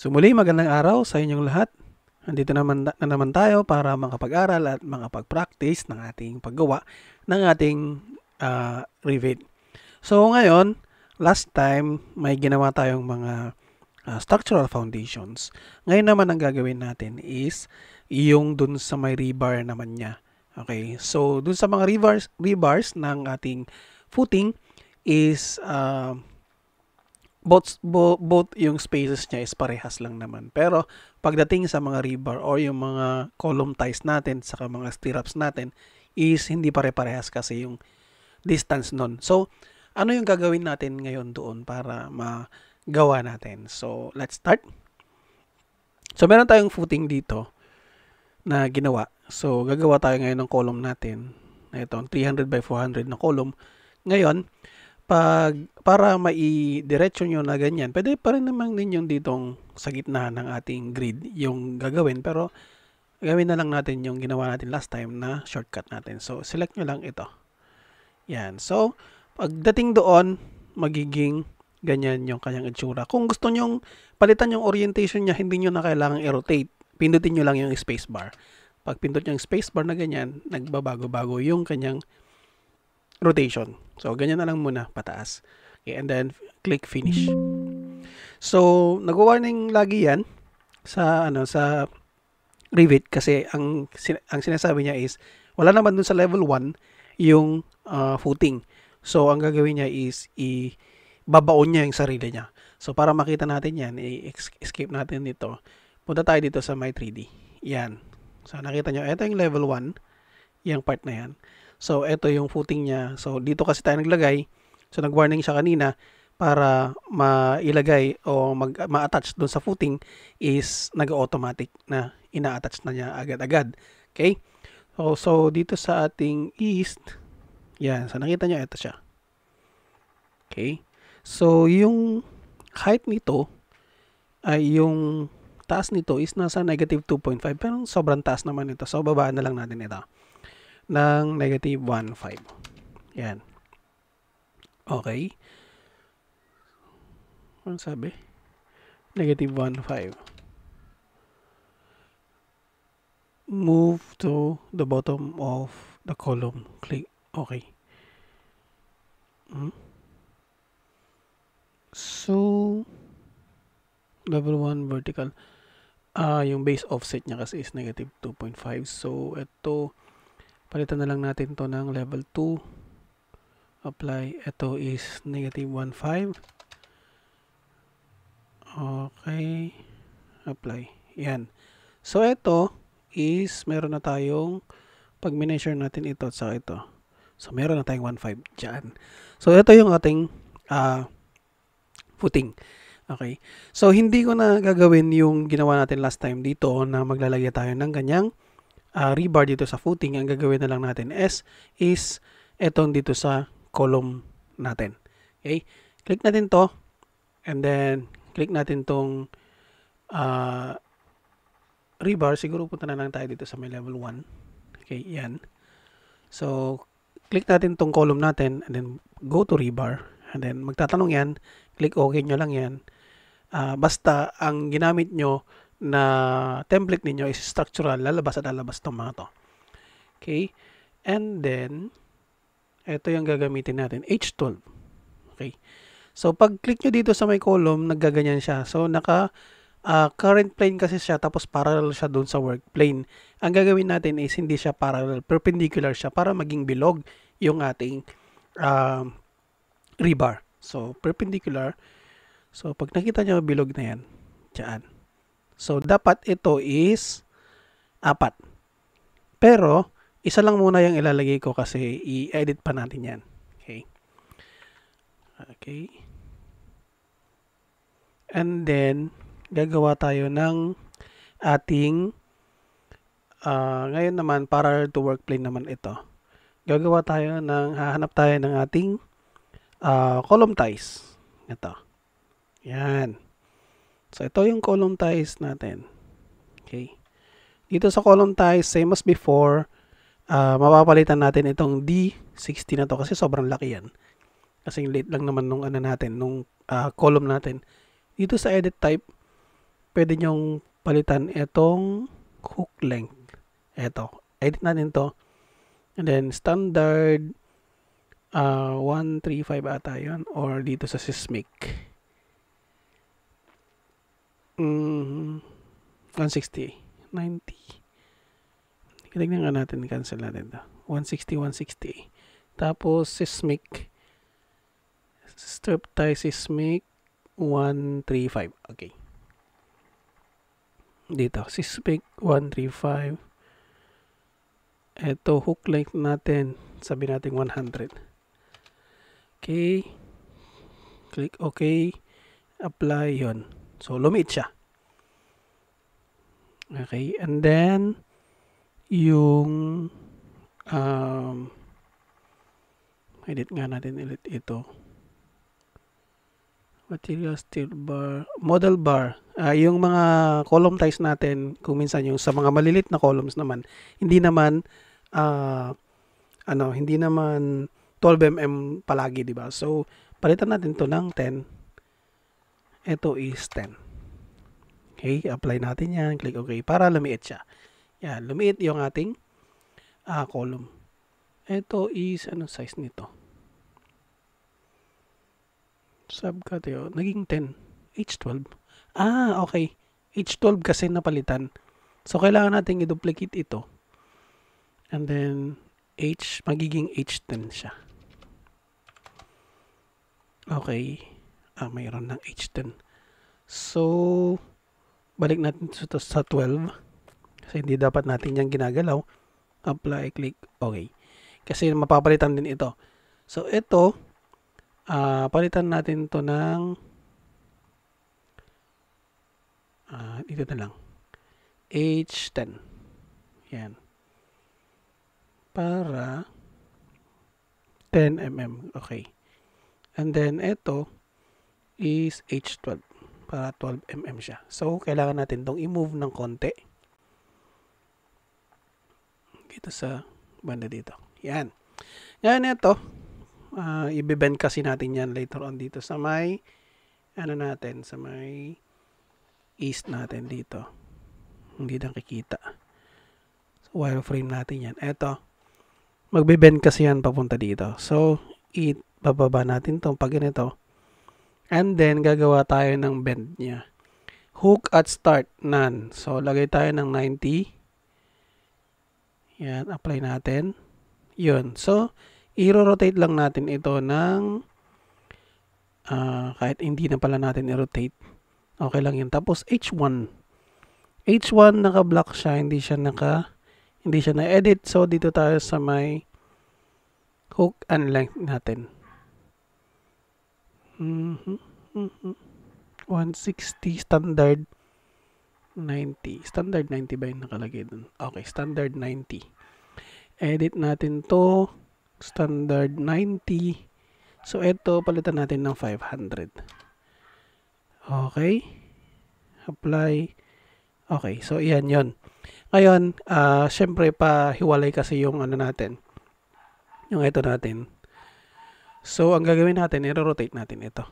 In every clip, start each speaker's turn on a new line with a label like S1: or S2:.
S1: So muli, magandang araw sa inyong lahat. Nandito naman tayo para makapag-aral at makapag-practice ng ating paggawa ng ating Revit. So ngayon, last time may ginawa tayong mga structural foundations. Ngayon naman ang gagawin natin is yung dun sa may rebar naman niya. Okay, so dun sa mga rebars ng ating footing is both yung spaces niya is parehas lang naman. Pero pagdating sa mga rebar or yung mga column ties natin saka mga stirrups natin is hindi pare-parehas kasi yung distance nun. So, ano yung gagawin natin ngayon doon para magawa natin? So, let's start. So, meron tayong footing dito na ginawa. So, gagawa tayo ngayon ng column natin. Ito, 300 by 400 na column. Ngayon, para mai-diretso nyo na ganyan, pwede pa rin naman din yung ditong sa gitna ng ating grid yung gagawin, pero gawin na lang natin yung ginawa natin last time na shortcut natin. So, select nyo lang ito. Yan. So, pagdating doon, magiging ganyan yung kanyang itsura. Kung gusto nyong palitan yung orientation niya, hindi nyo na kailangang i-rotate. Pindutin nyo lang yung spacebar. Pag pindot nyo yung spacebar na ganyan, nagbabago-bago yung kanyang rotation. So, ganyan na lang muna, pataas. Okay, and then, click finish. So, nag-warning lagi yan sa Revit kasi ang sinasabi niya is, wala naman dun sa level 1 yung footing. So, ang gagawin niya is, babaon niya yung sarili niya. So, para makita natin yan, i-escape natin dito. Punta tayo dito sa my 3D. Yan. So, nakita nyo, ito yung level 1, yung part na yan. So, ito yung footing niya. So, dito kasi tayo naglagay. So, nag-warning siya kanina para mailagay o ma-attach doon sa footing is nag-automatic na ina-attach na niya agad-agad. Okay? So, dito sa ating east, yan. So, nakita nyo, ito siya. Okay? So, yung height nito ay yung taas nito is nasa negative 2.5. Pero sobrang taas naman ito. So, babaan na lang natin ito ng negative 1.5. Yan. Okay. Ano sabi? Negative 1.5. Move to the bottom of the column. Click. Okay. So, level 1 vertical. Yung base offset niya kasi is negative 2.5. So, ito palitan na lang natin to ng level 2. Apply. Ito is negative 1.5. Okay. Apply. Yan. So, ito is meron na tayong pag measure natin ito at saka ito. So, meron na tayong 1.5 dyan. So, ito yung ating footing. Okay. So, hindi ko na gagawin yung ginawa natin last time dito na maglalagay tayo ng ganyang rebar dito sa footing. Ang gagawin na lang natin is etong dito sa column natin. Okay? Click natin to and then click natin tong rebar. Siguro punta na lang tayo dito sa may level 1. Okay, yan. So, click natin tong column natin and then go to rebar and then magtatanong yan. Click OK nyo lang yan. Basta ang ginamit nyo na template ninyo is structural, lalabas at lalabas itong mga to. Okay? And then, ito yung gagamitin natin, H12. Okay? So, pag click nyo dito sa may column, naggaganyan siya. So, current plane kasi siya, tapos parallel siya dun sa work plane. Ang gagawin natin is hindi siya parallel, perpendicular siya para maging bilog yung ating rebar. So, perpendicular. So, pag nakita nyo bilog na yan, dyan. So, dapat ito is 4. Pero, isa lang muna yung ilalagay ko kasi i-edit pa natin yan. Okay. Okay. And then, gagawa tayo ng ating, ngayon naman, parallel to work plane naman ito. Gagawa tayo hahanap tayo ng ating column ties. Ito. Yan. So, ito yung column ties natin. Okay. Dito sa column ties, same as before, mapapalitan natin itong D60 na to kasi sobrang laki yan. Kasi late lang naman nung column natin. Dito sa edit type, pwede nyong palitan itong hook length. Ito. Edit natin to. And then, standard 135 ata yun. Or dito sa Sysmic. 160. 90. Tignan nga natin. Cancel natin to. 160, 160. Tapos, Sysmic. Strip tie Sysmic 135. Okay. Dito, Sysmic 135. Ito, hook length natin. Sabi natin 100. Okay. Click OK. Apply yon. So, lumiit siya. Okay. And then, yung edit nga natin ulit ito. Material steel bar, model bar. Yung mga column ties natin, kung minsan yung sa mga malilit na columns naman, hindi naman hindi naman 12 mm palagi, di ba? So, palitan natin to ng 10. Ito is 10. Okay, apply natin yan. Click OK para lumiit siya. Yan, lumiit yung ating column. Ito is, anong size nito? Subcut yun. Naging 10. H12. Okay. H12 kasi napalitan. So, kailangan natin i-duplicate ito. And then, magiging H10 siya. Okay. Mayroon ng H10. So, balik natin sa 12. Kasi hindi dapat natin yung ginagalaw. Apply, click, okay. Kasi mapapalitan din ito. So, ito, palitan natin to ng dito na lang H10 yan para 10 mm. Okay, and then ito is H12 para 12 mm siya. So kailangan natin tong i-move ng konti dito sa banda dito. Yan, ngayon ito i-bend kasi natin yan later on dito sa may sa may east natin dito. Hindi nakikita. So, wireframe natin yan. Eto, magbe-bend kasi yan papunta dito. So, bababa natin itong pag ganito. And then, gagawa tayo ng bend niya. Hook at start, none. So, lagay tayo ng 90. Yan, apply natin. Yun. So, i-rotate lang natin ito ng kahit hindi na pala natin i-rotate. Okay lang yun. Tapos H1. H1 naka-block siya, hindi siya na-edit. So dito tayo sa may hook and length natin. 160 standard 90. Standard 90 ba yung nakalagay dun? Okay, standard 90. Edit natin to standard 90. So, ito, palitan natin ng 500. Okay. Apply. Okay. So, yan yon. Ngayon, syempre, pahiwalay kasi yung natin. Yung ito natin. So, ang gagawin natin, i-rotate natin ito.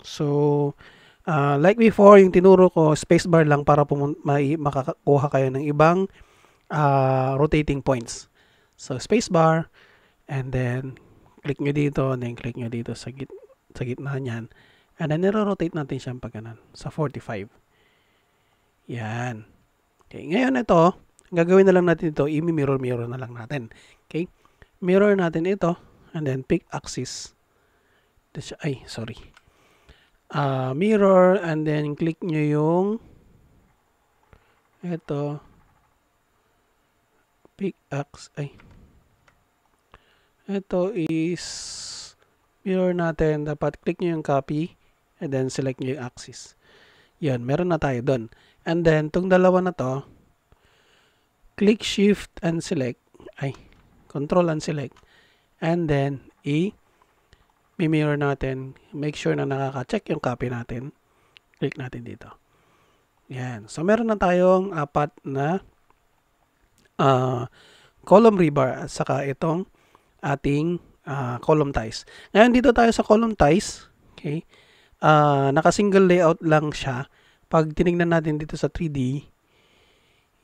S1: So, like before, yung tinuro ko, spacebar lang para makakakuha kayo ng ibang rotating points. So, spacebar. And then, click nyo dito, and then click nyo dito sa gitna niyan. And then, niro-rotate natin siyang pagganan sa 45. Yan. Okay, ngayon ito, gagawin na lang natin ito, i-mirror na lang natin. Okay? Mirror natin ito, and then pick axis. Mirror, and then click nyo yung ito, pick axis, ito is mirror natin. Dapat click nyo yung copy and then select nyo yung axis. Yan, meron na tayo doon. And then, itong dalawa na to, click shift and select, control and select. And then, i-mirror natin. Make sure na nakaka-check yung copy natin. Click natin dito. Yan. So, meron na tayong 4 na column rebar at saka itong ating column ties. Ngayon dito tayo sa column ties. Okay? Naka-single layout lang siya. pag tinignan natin dito sa 3D,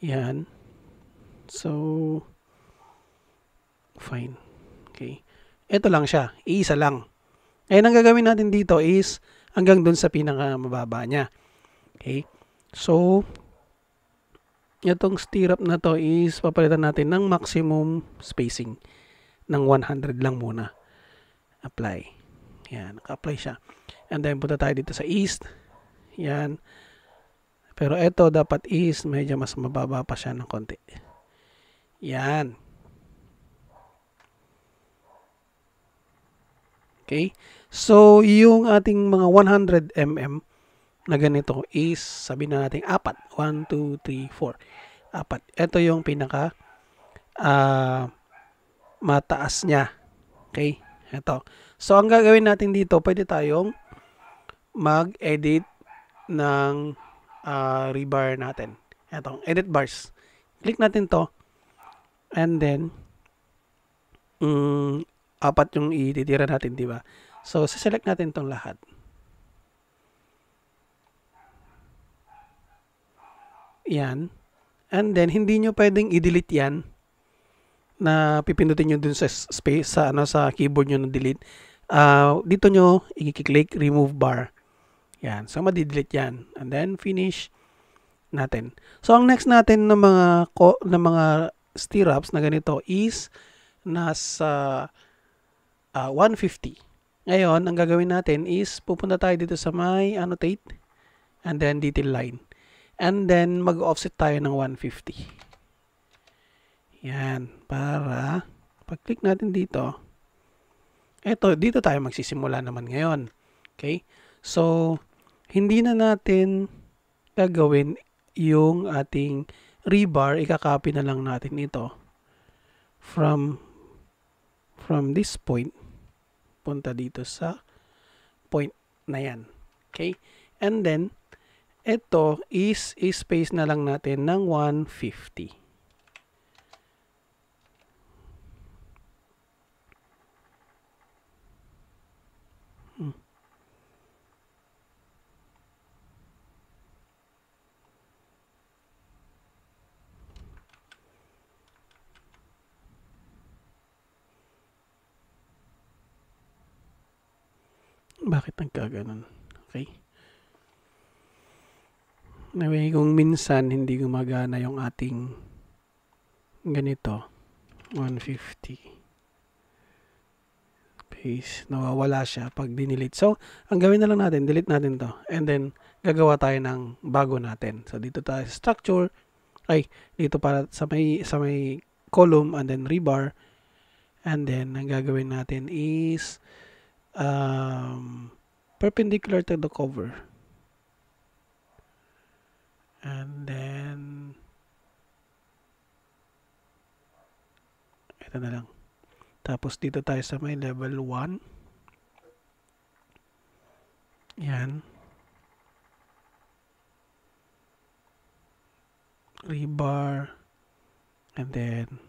S1: yan. So, fine. Okay. Ito lang siya. Iisa lang. Ngayon, ang gagawin natin dito is hanggang dun sa pinakamababa niya. Okay. So, itong stirrup na to is papalitan natin ng maximum spacing ng 100 lang muna. Apply. Yan. Naka-apply siya. And then, punta tayo dito sa east. Yan. Pero ito dapat is medyo mas mababa pa siya ng konti. Yan. Okay? So, yung ating mga 100 mm na ganito is, sabihin na natin 4. 1, 2, 3, 4. 4. Ito yung pinaka mataas niya. Okay? Ito. So, ang gagawin natin dito, pwede tayong mag-edit ng rebar natin. Ito, edit bars. Click natin to. And then, 4 yung ititira natin, di ba? So, select natin tong lahat. Yan. And then, hindi nyo pwedeng i-delete yan na pipindutin nyo dun sa space, sa keyboard nyo na delete. Dito nyo, i-click remove bar. Yan. So, madi-delete yan. And then, finish natin. So, ang next natin ng mga stirrups na ganito is nasa 150. Ngayon, ang gagawin natin is pupunta tayo dito sa may annotate and then detail line. And then, mag-offset tayo ng 150. Yan. Para, pag-click natin dito, dito tayo magsisimula naman ngayon. Okay? So, hindi na natin gagawin yung ating rebar, ikakopy na lang natin ito from this point punta dito sa point na yan. Okay? And then, ito is space na lang natin ng 150. Bakit nagkaganon? Okay. Anyway, kung minsan hindi gumagana yung ating ganito, 150 space, nawawala siya pag dinelete. So, ang gawin na lang natin, delete natin to. And then, gagawa tayo ng bago natin. So, dito tayo sa structure. Dito para sa may column and then rebar. And then, ang gagawin natin is perpendicular to the cover. And then, ito na lang. Tapos, dito tayo sa may level 1. Yan. Rebar. And then,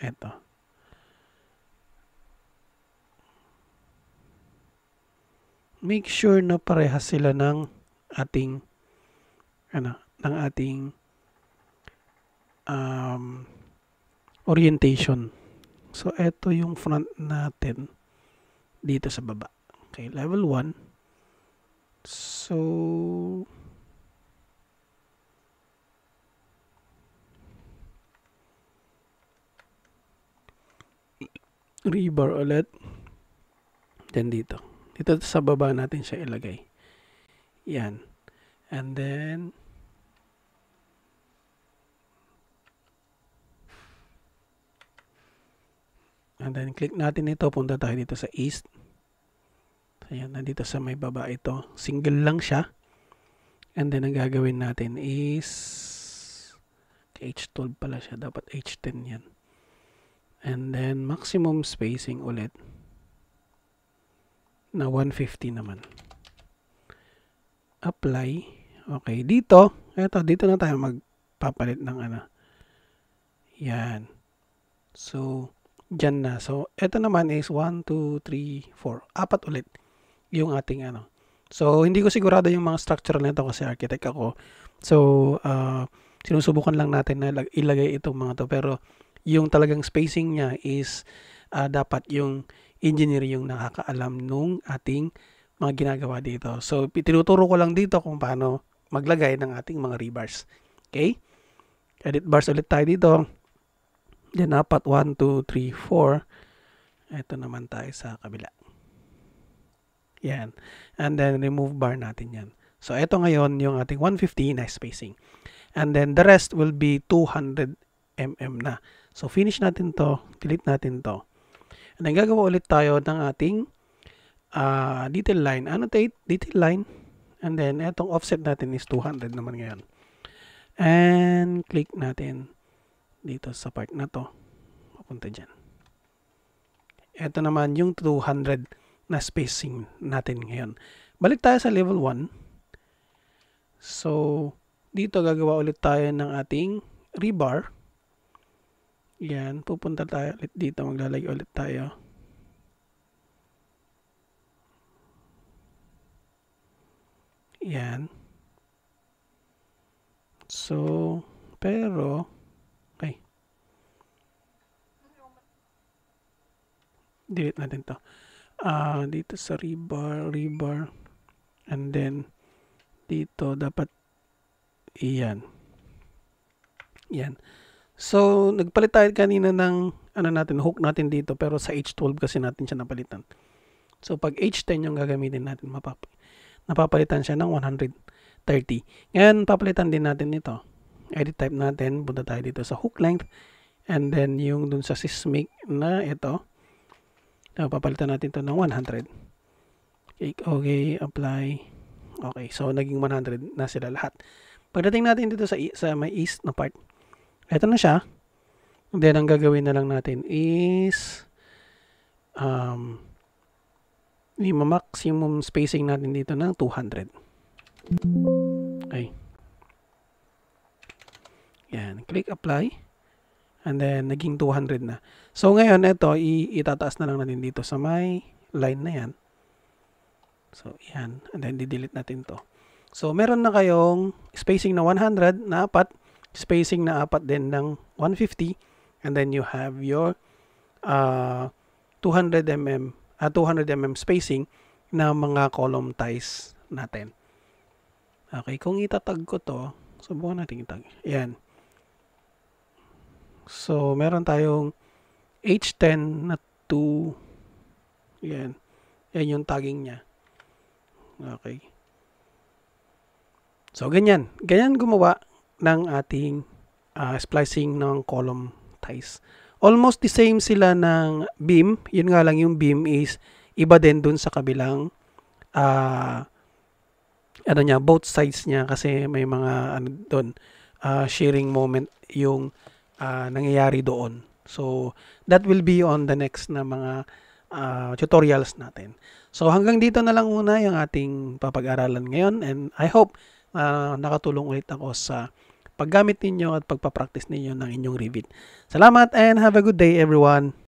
S1: ito. Make sure na parehas sila ng ating orientation. So, ito yung front natin dito sa baba. Okay, level 1. So, rebar ulit. Then dito. Dito sa baba natin siya ilagay. Yan. And then, click natin ito. Punta tayo dito sa east. So, yan. Nandito sa may baba ito. Single lang siya. And then, ang gagawin natin is H12 pala siya. Dapat H10 yan. And then, maximum spacing ulit na 150 naman. Apply. Okay, dito na tayo magpapalit ng Yan. So, dyan na. So, ito naman is 1, 2, 3, 4. 4 ulit yung ating So, hindi ko sigurado yung mga structural nito kasi architect ako. So, sinusubukan lang natin na ilagay itong mga to. Pero, yung talagang spacing niya is dapat yung engineer yung nakakaalam nung ating mga ginagawa dito. So, tinuturo ko lang dito kung paano maglagay ng ating mga rebars. Okay? Edit bars ulit tayo dito. Then, apat. 1, 2, 3, 4. Ito naman tayo sa kabila. Yan. And then, remove bar natin yan. So, ito ngayon yung ating 150 na spacing. And then, the rest will be 200 mm na. So, finish natin to. Delete natin to. And then, gagawa ulit tayo ng ating detail line. Annotate, detail line. And then, etong offset natin is 200 naman ngayon. And, click natin dito sa part na to. Papunta dyan. Ito naman yung 200 na spacing natin ngayon. Balik tayo sa level 1. So, dito gagawa ulit tayo ng ating rebar. Yan, pupunta tayo ulit dito. Maglalagay ulit tayo. Yan. So, pero, okay. Delete natin to. Dito sa rebar, and then dito dapat iyan. Yan. So, nagpalit tayo kanina ng hook natin dito, pero sa H12 kasi natin siya napalitan. So, pag H10 yung gagamitin natin, napapalitan siya ng 130. Ngayon, papalitan din natin ito. Edit type natin, punta tayo dito sa hook length, and then yung dun sa seismic na ito, papalitan natin ito ng 100. Okay, apply. Okay, so naging 100 na sila lahat. Pagdating natin dito sa may east na part, ito na siya. Then, ang gagawin na lang natin is maximum spacing natin dito ng 200. Okay. Yan, click apply. And then, naging 200 na. So, ngayon, ito, itataas na lang natin dito sa may line na yan. So, yan. And then, di-delete natin to. So, meron na kayong spacing na 100 na 4, spacing na 4 din ng 150, and then you have your 200 mm spacing na mga column ties natin. Okay, kung itatag ko to, subukan natin itag. Yan. So, meron tayong H10 na 2. Yan. Yan yung tagging niya. Okay. So, ganyan. Ganyan gumawa ng ating splicing ng column ties. Almost the same sila ng beam. Yun nga lang yung beam is iba din dun sa kabilang both sides niya kasi may mga shearing moment yung nangyayari doon. So, that will be on the next na mga tutorials natin. So, hanggang dito na lang muna yung ating papag-aralan ngayon, and I hope nakatulong ulit ako sa paggamit ninyo at pagpapractice ninyo ng inyong Revit. Salamat and have a good day everyone!